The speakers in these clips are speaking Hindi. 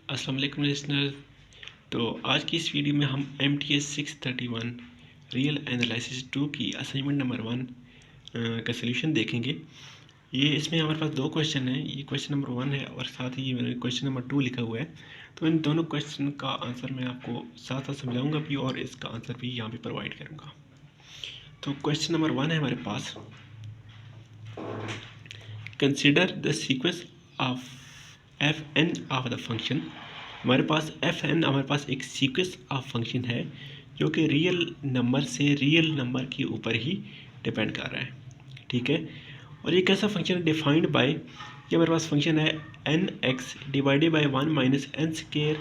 अस्सलाम वालेकुम लिसनर। तो आज की इस वीडियो में हम MTS 631 रियल एनालिसिस 2 की असाइनमेंट नंबर 1 का सलूशन देखेंगे। ये इसमें हमारे पास दो क्वेश्चन हैं। ये क्वेश्चन नंबर 1 है और साथ ही मैंने क्वेश्चन नंबर 2 लिखा हुआ है। तो इन दोनों क्वेश्चन का आंसर मैं आपको साथ साथ समझाऊंगा भी और इसका आंसर भी यहाँ पे प्रोवाइड करूँगा। तो क्वेश्चन नंबर 1 है हमारे पास, consider the sequence of fn of the function. हमारे पास fn हमारे पास एक सीक्वेंस ऑफ फंक्शन है जो कि रियल नंबर से रियल नंबर के ऊपर ही डिपेंड कर रहा है, ठीक है। और ये कैसा फंक्शन है? डिफाइंड बाय, ये हमारे पास फंक्शन है nx divided by 1 minus n square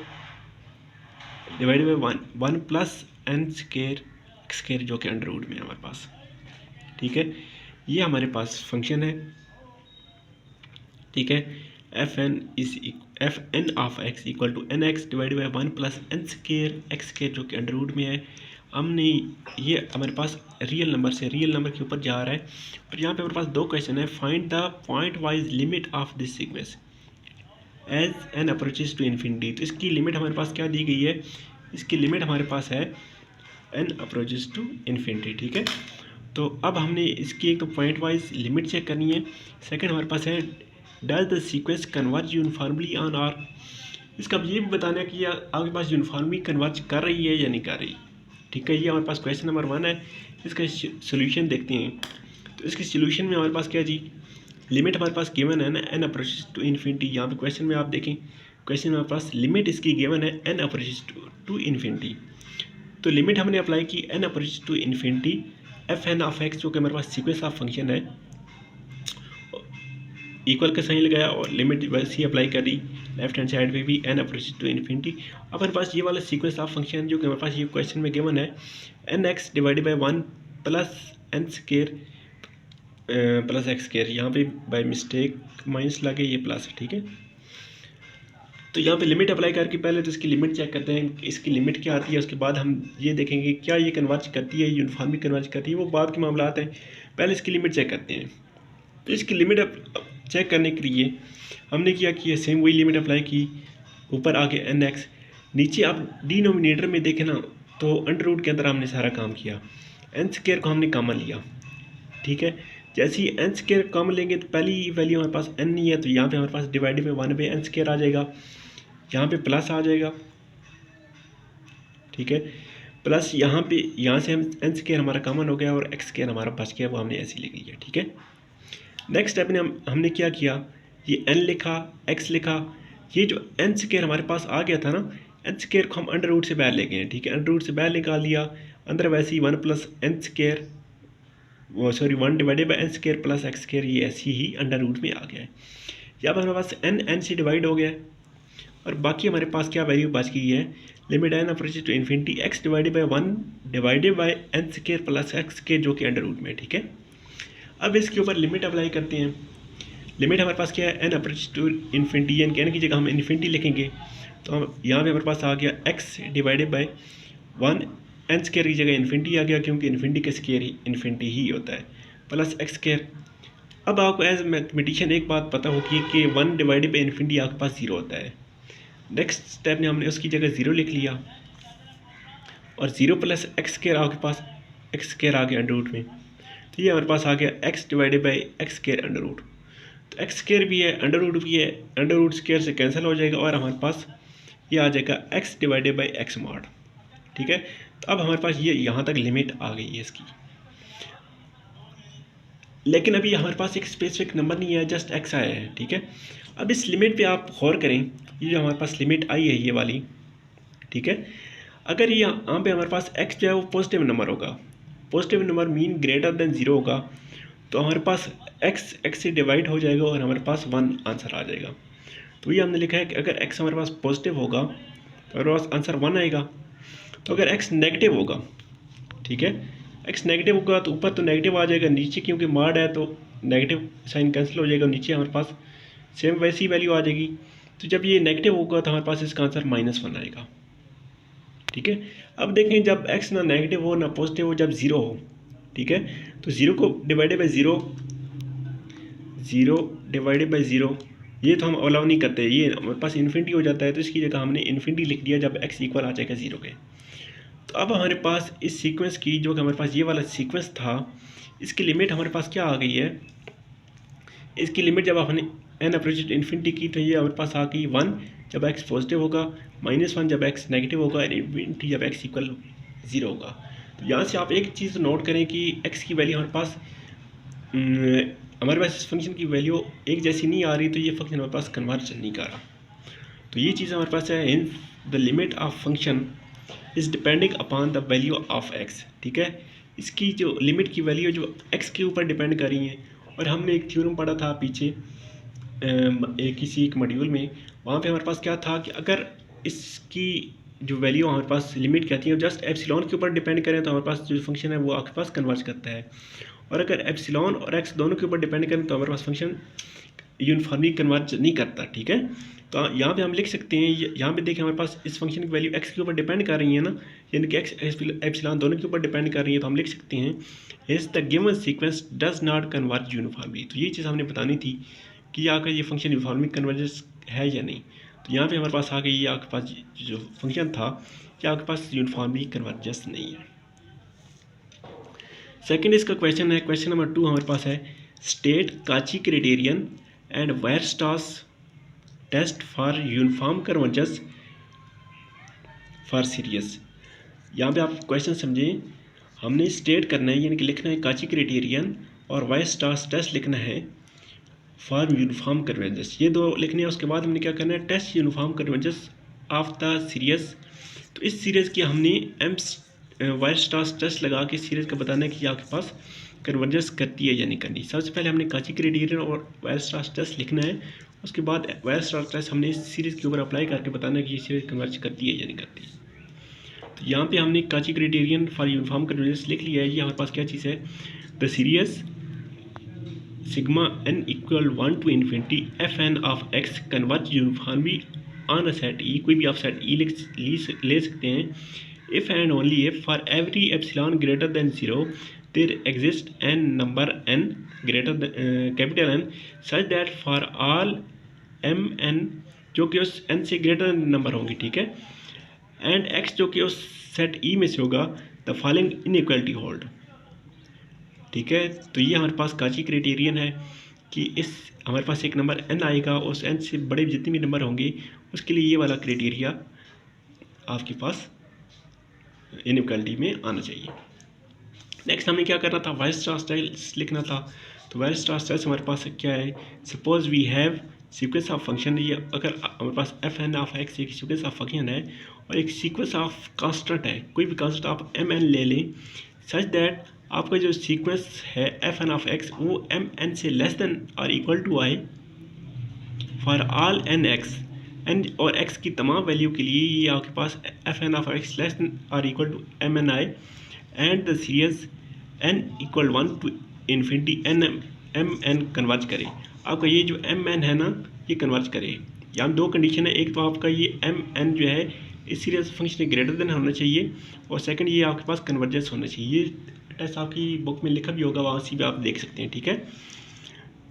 divided by 1 plus n square x square जो कि अंडर रूट में है हमारे पास, ठीक है। ये हमारे पास फंक्शन है, ठीक है। F n of x equal to n x divide by 1 plus n square x square जो कि अंडर रूट में है। हमने ये हमारे पास रियल नंबर से रियल नंबर के ऊपर जा रहा है। और यहाँ पे हमारे पास दो क्वेश्चन है। Find the point wise limit of this sequence as n approaches to infinity. तो इसकी लिमिट हमारे पास क्या दी गई है? इसकी लिमिट हमारे पास है एन अप्रोचेज टू इन्फिनिटी, ठीक है। तो अब हमने इसकी एक तो पॉइंट वाइज लिमिट चेक करनी है। सेकंड हमारे पास है does the sequence converge uniformly on R. इसका अब ये भी बताना है कि ये आपके पास यूनिफॉर्मली कन्वर्ज कर रही है या नहीं कर रही, ठीक है। ये हमारे पास क्वेश्चन नंबर 1 है। इसका सोल्यूशन देखते हैं। तो इसके सोल्यूशन में हमारे पास क्या जी, लिमिट हमारे पास गिवन है ना एन अप्रोचेज टू इन्फिनिटी। यहाँ पे क्वेश्चन में आप देखें, क्वेश्चन में हमारे पास लिमिट इसकी गिवन है एन अप्रोचेज टू इन्फिनिटी। तो लिमिट हमने अप्लाई की n approaches to infinity f n of x जो कि हमारे पास सीक्वेंस ऑफ फंक्शन है, इक्वल का साइन लगाया और लिमिट वैसे ही अप्लाई कर दी लेफ्ट हैंड साइड पे भी एन अप्रोचेज टू इन्फिनिटी। अब हमारे पास ये वाला सीक्वेंस ऑफ फंक्शन जो कि हमारे पास ये क्वेश्चन में गिवन है n x divided by 1 plus n square plus x square. यहाँ पे बाय मिस्टेक माइनस लगे, ये प्लस है, ठीक है। तो यहाँ पे लिमिट अप्लाई करके पहले तो इसकी लिमिट चेक करते हैं, इसकी लिमिट क्या आती है। उसके बाद हम ये देखेंगे क्या ये कन्वर्ज करती है, यूनिफॉर्मली कन्वर्ज करती है, वो बाद के मामला आते हैं। पहले इसकी लिमिट चेक करते हैं। तो इसकी लिमिट चेक करने के लिए हमने क्या किया, सेम वही लिमिट अप्लाई की। ऊपर आके एन एक्स, नीचे आप डिनोमिनेटर में देखें ना तो अंडर रूट के अंदर हमने सारा काम किया। एन स्केयर को हमने कॉमन लिया, ठीक है। जैसे ही एन स्केयर कॉमन लेंगे तो पहली वैल्यू हमारे पास एन नहीं है, तो यहाँ पे हमारे पास डिवाइडेड बाई 1 पे एन स्केयर आ जाएगा, यहाँ पे प्लस आ जाएगा, ठीक है। प्लस यहाँ से हम एन स्केयर हमारा कॉमन हो गया और एक्स स्केयर हमारा बच गया, वो हमने ऐसे लिख लिया, ठीक है। नेक्स्ट स्टेप में हमने क्या किया, ये एन लिखा, एक्स लिखा। ये जो एन स्केयर हमारे पास आ गया था ना, एन स्केयर को हम अंडर रूट से बाहर ले गए हैं, ठीक है। अंडर रूट से बाहर निकाल लिया, अंदर वैसे ही 1 प्लस एन स्केयर वो sorry 1 divided by n square plus x square, ये ऐसी ही अंडर रूट में आ गया है। यहाँ पर हमारे पास एन से डिवाइड हो गया है और बाकी हमारे पास क्या वैल्यू बच गई है, limit n approaches to infinity x divided by 1 divided by n square plus x square जो कि अंडर रूट में है, ठीक है। अब इसके ऊपर लिमिट अप्लाई करते हैं। लिमिट हमारे पास क्या है, n approach to infinity, n की जगह हम इन्फिनिटी लिखेंगे। तो हम यहाँ पे हमारे पास आ गया x divided by 1 n square की जगह इन्फिनिटी आ गया, क्योंकि इन्फिनिटी का स्केयर ही इन्फिनिटी ही होता है, प्लस एक्स स्केयर। अब आपको एज मैथमेटिशियन एक बात पता होगी कि 1 डिवाइडेड बाई इन्फिनिटी आपके पास 0 होता है। नेक्स्ट स्टेप में हमने उसकी जगह 0 लिख लिया और 0 प्लस एक्स स्केयर आपके पास एक्स स्केयर आ गया अंडर रूट में। तो ये हमारे पास आ गया x divided by x square under root. तो एक्स स्केयर भी है, अंडर रूट भी है, अंडर रूट स्केयर से कैंसिल हो जाएगा और हमारे पास ये आ जाएगा x divided by x mod, ठीक है। तो अब हमारे पास ये यहाँ तक लिमिट आ गई है इसकी। लेकिन अभी हमारे पास एक स्पेसिफिक नंबर नहीं है, जस्ट एक्स आया है, ठीक है। अब इस लिमिट पे आप गौर करें, ये जो हमारे पास लिमिट आई है ये वाली, ठीक है। अगर ये यहाँ पे हमारे पास एक्स जो है वो पॉजिटिव नंबर होगा, positive number mean greater than 0 होगा, तो हमारे पास एक्स से डिवाइड हो जाएगा और हमारे पास 1 आंसर आ जाएगा। तो ये हमने लिखा है कि अगर एक्स हमारे पास पॉजिटिव होगा तो हमारे पास आंसर 1 आएगा। तो अगर एक्स नेगेटिव होगा, ठीक है, एक्स नेगेटिव होगा तो ऊपर तो नेगेटिव आ जाएगा, नीचे क्योंकि मार्ड है तो नेगेटिव साइन कैंसिल हो जाएगा, नीचे हमारे पास सेम वैसी वैल्यू आ जाएगी। तो जब ये नेगेटिव होगा तो हमारे पास इसका आंसर -1 आएगा, ठीक है। अब देखें जब x ना नेगेटिव हो ना पॉजिटिव हो, जब 0 हो, ठीक है, तो 0 को डिवाइडेड बाई 0 डिवाइडेड बाई 0, ये तो हम अलाउ नहीं करते, ये हमारे पास इन्फिनिटी हो जाता है तो इसकी जगह हमने इन्फिनिटी लिख दिया जब x इक्वल आ जाएगा 0 के। तो अब हमारे पास इस सीक्वेंस की, जो कि हमारे पास ये वाला सीक्वेंस था, इसकी लिमिट हमारे पास क्या आ गई है, इसकी लिमिट जब आपने n अप्रोचेस इन्फिनिटी की तो ये हमारे पास आ गई 1 जब x पॉजिटिव होगा, -1 जब x नेगेटिव होगा, और इन्फिनिटी जब x इक्वल 0 होगा। तो यहाँ से आप एक चीज़ नोट करें कि x की वैल्यू हमारे पास इस फंक्शन की वैल्यू एक जैसी नहीं आ रही, तो ये फंक्शन हमारे पास कन्वर्ज नहीं कर रहा। तो ये चीज़ हमारे पास है, in the limit of function is depending upon the value of x। ठीक है, इसकी जो लिमिट की वैल्यू जो x के ऊपर डिपेंड कर रही है। और हमने एक थ्योरम पढ़ा था पीछे किसी एक मॉड्यूल में, वहाँ पे हमारे पास क्या था कि अगर इसकी जो वैल्यू हमारे पास लिमिट कहती है जस्ट एप्सिलॉन के ऊपर डिपेंड करें तो हमारे पास जो फंक्शन है वो आपके पास कन्वर्ज करता है। और अगर एप्सिलॉन और x दोनों के ऊपर डिपेंड करें तो हमारे पास फंक्शन यूनिफॉर्मली कन्वर्ज नहीं करता। ठीक है, तो यहाँ पे हम लिख सकते हैं, यहाँ पे देखें हमारे पास इस फंक्शन की वैल्यू x के ऊपर डिपेंड कर रही है ना, यानी कि x एप्सिलॉन दोनों के ऊपर डिपेंड कर रही है। तो हम लिख सकते हैं इस the given sequence does not converge uniformly. तो ये चीज़ हमने बतानी थी कि आकर ये फंक्शन यूनिफॉर्मली कन्वर्जेस है या नहीं। तो यहाँ पे हमारे पास आ गई, ये आपके पास जो फंक्शन था कि आपके पास यूनिफॉर्मली कन्वर्जेस नहीं है। सेकंड इसका क्वेश्चन है, क्वेश्चन नंबर 2 हमारे पास है, state Cauchy criterion and Weierstrass test for uniform convergence for series. यहाँ पे आप क्वेश्चन समझें, हमने स्टेट करना है यानी कि लिखना है काची क्राइटेरियन और वेयरस्ट्रास टेस्ट लिखना है फॉर यूनिफॉर्म कन्वर्जेंस, ये दो लिखने हैं। उसके बाद हमने क्या करना है, test uniform convergence of the series. तो इस सीरीज़ की हमने वेयरस्ट्रास टेस्ट लगा के सीरीज़ का बताना है कि आपके पास कन्वर्जेंस करती है या नहीं करनी। सबसे पहले हमने काची क्राइटेरियन और वेयरस्ट्रास टेस्ट लिखना है, उसके बाद वेयरस्ट्रास टेस्ट हमने इस सीरीज़ के ऊपर अप्लाई करके बताना है कि ये सीरीज़ कन्वर्ज करती है या नहीं करती। तो यहाँ पे हमने काची क्राइटेरियन फॉर यूनिफॉर्म कन्वर्जेंस लिख लिया है। ये हमारे पास क्या चीज़ है, the series sigma n equal 1 to infinity fn of x converge uniformly on a set E. कोई भी आप सेट ई ले सकते हैं। If and only if for every epsilon greater than 0 there exist n number n greater capital N such that for all m n जो कि उस n से ग्रेटर नंबर होंगी। ठीक है, एंड x जो कि उस सेट ई में से होगा, द फॉलोइंग इनइक्वालिटी होल्ड। ठीक है, तो ये हमारे पास काची क्राइटेरियन है कि इस हमारे पास एक नंबर n आएगा, उस n से बड़े जितने भी नंबर होंगे उसके लिए ये वाला क्राइटेरिया आपके पास इनइक्वालिटी में आना चाहिए। नेक्स्ट हमें क्या करना था, वेयरस्ट्रास टेस्ट लिखना था। तो वेयरस्ट्रास टेस्ट हमारे पास क्या है, suppose we have sequence of function, ये अगर हमारे पास fn ऑफ x एक सीक्वेंस ऑफ फंक्शन है और एक सीक्वेंस ऑफ कांस्टेंट है, कोई भी कांस्टेंट आप mn ले लें, सच दैट आपका जो सीक्वेंस है fn ऑफ x वो mn से लेस देन और इक्वल टू आए for all n x, n और x की तमाम वैल्यू के लिए ये आपके पास fn of x less than और इक्वल टू mn आए, and the series n equal 1 to infinity mn converge करे। आपका ये जो mn है ना, ये कन्वर्ज करे। यहाँ दो कंडीशन है, एक तो आपका ये mn जो है इस सीरीज फंक्शन ग्रेटर देन होना चाहिए, और सेकंड ये आपके पास कन्वर्जेंस होना चाहिए। ये टेस्ट आपकी बुक में लिखा भी होगा, वहाँ से भी आप देख सकते हैं। ठीक है,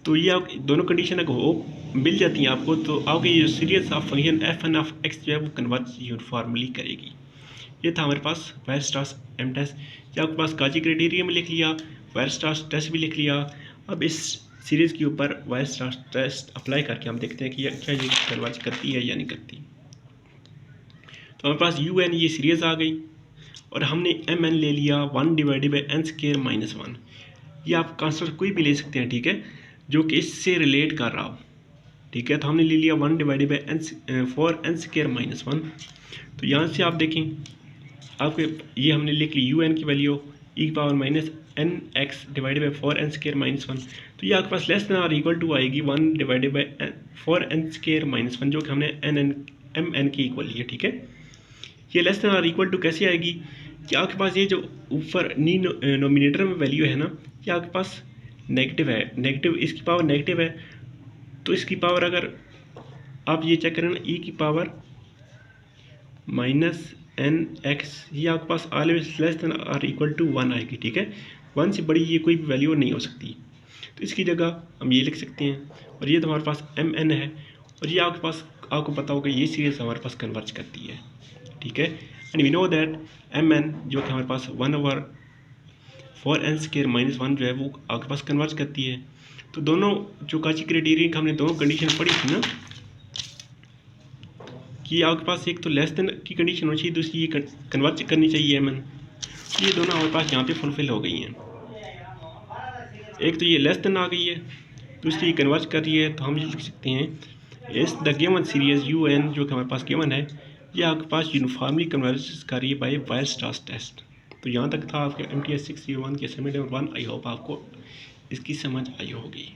तो ये आप दोनों कंडीशन अगर हो मिल जाती हैं आपको, तो आपकी ये series of function fn of x जो है वो कन्वर्ज यूनिफॉर्मली करेगी। ये था हमारे पास वेयरस्ट्रास m टेस्ट। ये आपके पास काची क्राइटेरियन में लिख लिया, वेयरस्ट्रास टेस्ट भी लिख लिया। अब इस सीरीज़ के ऊपर वेयरस्ट्रास टेस्ट अप्लाई करके हम देखते हैं कि क्या ये कन्वर्ज करती है या नहीं करती। तो हमारे पास un ये सीरीज़ आ गई और हमने mn ले लिया 1 divided by n square minus 1। ये आप कांस्टेंट कोई भी ले सकते हैं, ठीक है, जो कि इससे रिलेट कर रहा हो। ठीक है, तो हमने ले लिया 1 divided by n for n square minus 1। तो यहाँ से आप देखें आपके ये हमने लिख ली un की value e power minus n x divided by 4 n square minus 1। तो ये आपके पास लेस देन और इक्वल टू आएगी 1 divided by 4 n square minus 1, जो कि हमने mn के इक्वल लिया। ठीक है, ये लेस देन और इक्वल टू कैसे आएगी कि आपके पास ये जो ऊपर नोमिनेटर में वैल्यू है ना, ये आपके पास नेगेटिव है, नेगेटिव इसकी पावर नेगेटिव है। तो इसकी पावर अगर आप ये चेक करें ना, ई की पावर माइनस एन एक्स, ये आपके पास ऑलवेज लेस देन और इक्वल टू 1 आएगी। ठीक है, 1 से बड़ी ये कोई भी वैल्यू नहीं हो सकती। तो इसकी जगह हम ये लिख सकते हैं, और ये तो हमारे पास mn है, और ये आपके पास आपको पता होगा ये सीरीज़ हमारे पास कन्वर्ज करती है, ठीक है। And we know that mn जो कि हमारे पास 1/4n² - 1 जो है वो आपके पास कन्वर्ज करती है। तो दोनों जो काची क्राइटेरियन का हमने दोनों कंडीशन पढ़ी थी ना, कि आपके पास एक तो लेस देन की कंडीशन होनी चाहिए, दूसरी ये कन्वर्ज करनी चाहिए mn। ये दोनों हमारे पास यहाँ पे फुलफिल हो गई हैं। एक तो ये लेस देन आ गई है, दूसरी ये कन्वर्ज कर रही है। तो हम ये लिख सकते हैं इस द गिवन सीरीज UN जो कि हमारे पास गिवन है, ये आपके पास यूनिफॉर्मली कन्वर्ज कर रही है बाय वायरस्ट्रास टेस्ट। तो यहाँ तक था आपके MTS 601 के असाइनमेंट नंबर 1। आई होप आपको इसकी समझ आई होगी।